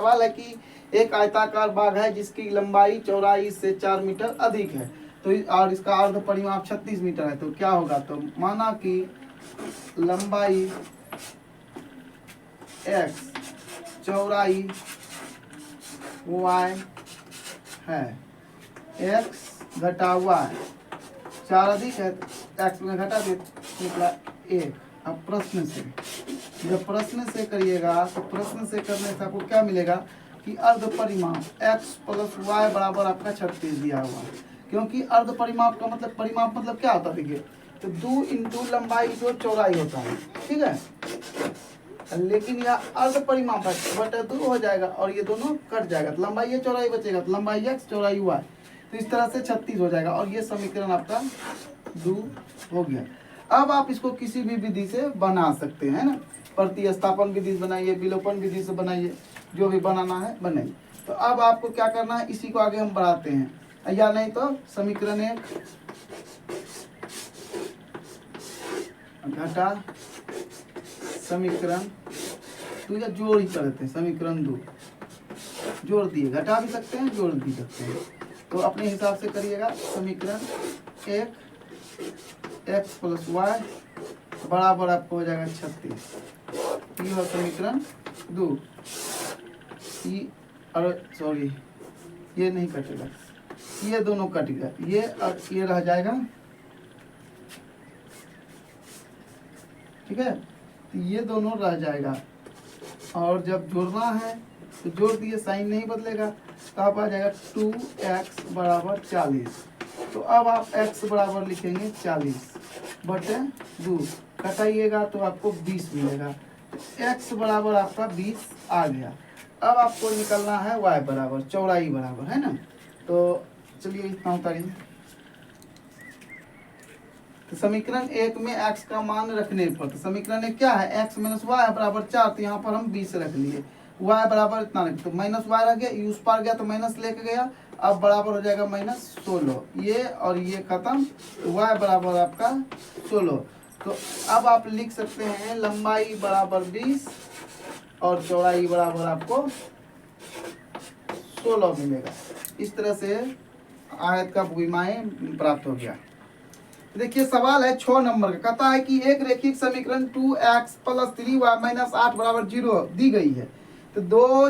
सवाल है कि एक आयताकार बाग है जिसकी लंबाई चौड़ाई से 4 मीटर अधिक है, तो और इसका अर्ध परिमाप 36 मीटर है, तो क्या होगा। तो माना कि लंबाई x चौड़ाई y है, x घटा y 4 अधिक है तो x में घटा दे निकला 1। अब प्रश्न से, जब प्रश्न से करिएगा तो प्रश्न से करने से आपको क्या मिलेगा कि अर्ध परिमाप x प्लस वाई बराबर आपका 36 दिया हुआ है। क्योंकि अर्ध परिमाप का मतलब, परिमाप मतलब क्या होता है देखिए, तो 2 इंटू लंबाई जो चौड़ाई होता है, ठीक है। लेकिन यह अर्ध परिमाप है, बटा 2 हो जाएगा और ये दोनों कट जाएगा, तो लंबाई ये चौड़ाई बचेगा, तो लंबाई x चौड़ाई y, तो इस तरह से 36 हो जाएगा और ये समीकरण आपका 2 हो गया। अब आप इसको किसी भी विधि से बना सकते हैं ना, प्रतिस्थापन विधि से बनाइए, विलोपन विधि से बनाइए, जो भी बनाना है बनाइए। तो अब आपको क्या करना है, इसी को आगे हम बढ़ाते हैं, या नहीं तो समीकरण 1 घटा समीकरण 2, या जोड़ ही कर देते हैं, समीकरण 2 जोड़ दिए, घटा भी सकते हैं जोड़ भी सकते हैं, तो अपने हिसाब से करिएगा। समीकरण 1 x प्लस वाई बराबर आपको हो जाएगा 36। ये है समीकरण 2। अरे सॉरी, ये नहीं कटेगा, ये दोनों कटेगा, ये और ये रह जाएगा, ठीक है। तो ये दोनों रह जाएगा और जब जोड़ना है तो जोड़ दिए, साइन नहीं बदलेगा, तो आप आ जाएगा 2x बराबर 40। तो अब आप x बराबर लिखेंगे 40 बटे 2, घटाइएगा तो आपको 20 मिलेगा, x बराबर आपका 20 आ गया। अब आपको निकलना है y बराबर चौड़ाई बराबर, है ना। तो चलिए इतना उतारिए। तो समीकरण 1 में x का मान रखने पर, तो समीकरण 1 क्या है, x माइनस वाई बराबर 4, तो यहाँ पर हम 20 रख लिए, y बराबर इतना रख, तो माइनस वाई रह गया, उस पार गया तो माइनस लेके गया, अब बराबर हो जाएगा -16, ये और ये खत्म, तो y बराबर आपका 16। तो अब आप लिख सकते हैं लंबाई बराबर 20 और चौड़ाई बराबर आपको 16 मिलेगा। इस तरह से आयत का विमाएँ प्राप्त हो गया। देखिए सवाल है 6 नंबर का, कहता है कि एक रेखिक समीकरण 2x प्लस 3y माइनस 8 बराबर 0 दी गई है, तो दो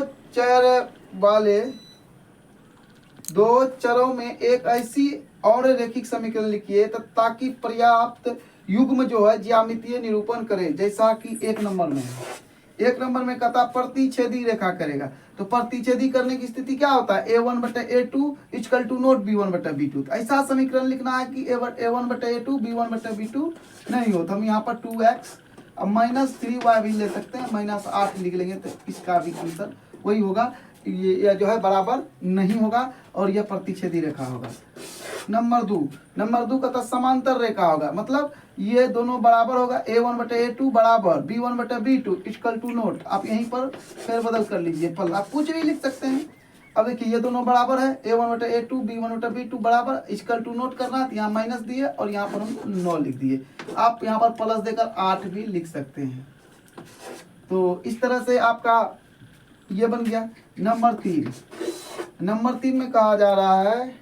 चरों में एक ऐसी और रेखिक समीकरण लिखिए ताकि पर्याप्त युग्म जो है ज्यामितीय निरूपण करे, जैसा कि 1 नंबर में है। 1 नंबर में कहता प्रतिच्छेदी रेखा करेगा, तो प्रतिच्छेदी करने की स्थिति क्या होता है, a1 बटे a2 equal to note b1 बटे b2। तो ऐसा समीकरण लिखना है कि a1 बटे a2 b1 बटे b2 नहीं हो, तो हम यहाँ पर 2x अब -3y भी ले सकते हैं, -8 लिख लेंगे, तो इसका भी आंसर वही होगा, ये जो है बराबर नहीं होगा और यह प्रतिच्छेदी रेखा होगा। नंबर 2 का समांतर रेखा होगा, मतलब ये दोनों बराबर होगा, a1 बटे a2 बराबर b1 बटे b2 इक्वल टू नोट, आप यहीं पर फेरबदल कर लीजिए, पल आप कुछ भी लिख सकते हैं। अब देखिए ये दोनों बराबर है, a1 बटे a2 b1 बटे b2 बराबर इक्वल टू नोट करना, तो यहाँ माइनस दिए और यहाँ पर हम 9 लिख दिए, आप यहाँ पर प्लस देकर 8 भी लिख सकते हैं। तो इस तरह से आपका ये बन गया। नंबर 3 में कहा जा रहा है,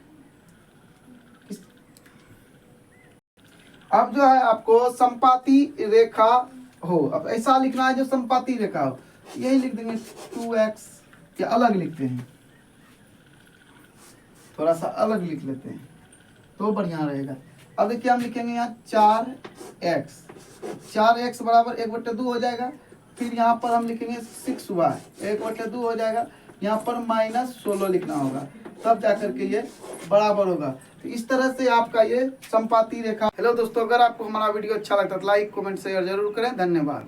अब जो है आपको संपाती रेखा हो, अब ऐसा लिखना है जो संपाती रेखा हो, यही लिख देंगे 2x, या अलग लिखते हैं, थोड़ा सा अलग लिख लेते हैं तो बढ़िया रहेगा। अब देखिए हम लिखेंगे यहाँ 4x बराबर 1/2 हो जाएगा, फिर यहाँ पर हम लिखेंगे 6y 1/2 हो जाएगा, यहाँ पर -16 लिखना होगा, तब जाकर के ये बराबर होगा। तो इस तरह से आपका ये संपाती रेखा। हेलो दोस्तों, अगर आपको हमारा वीडियो अच्छा लगता है तो लाइक कमेंट शेयर जरूर करें। धन्यवाद।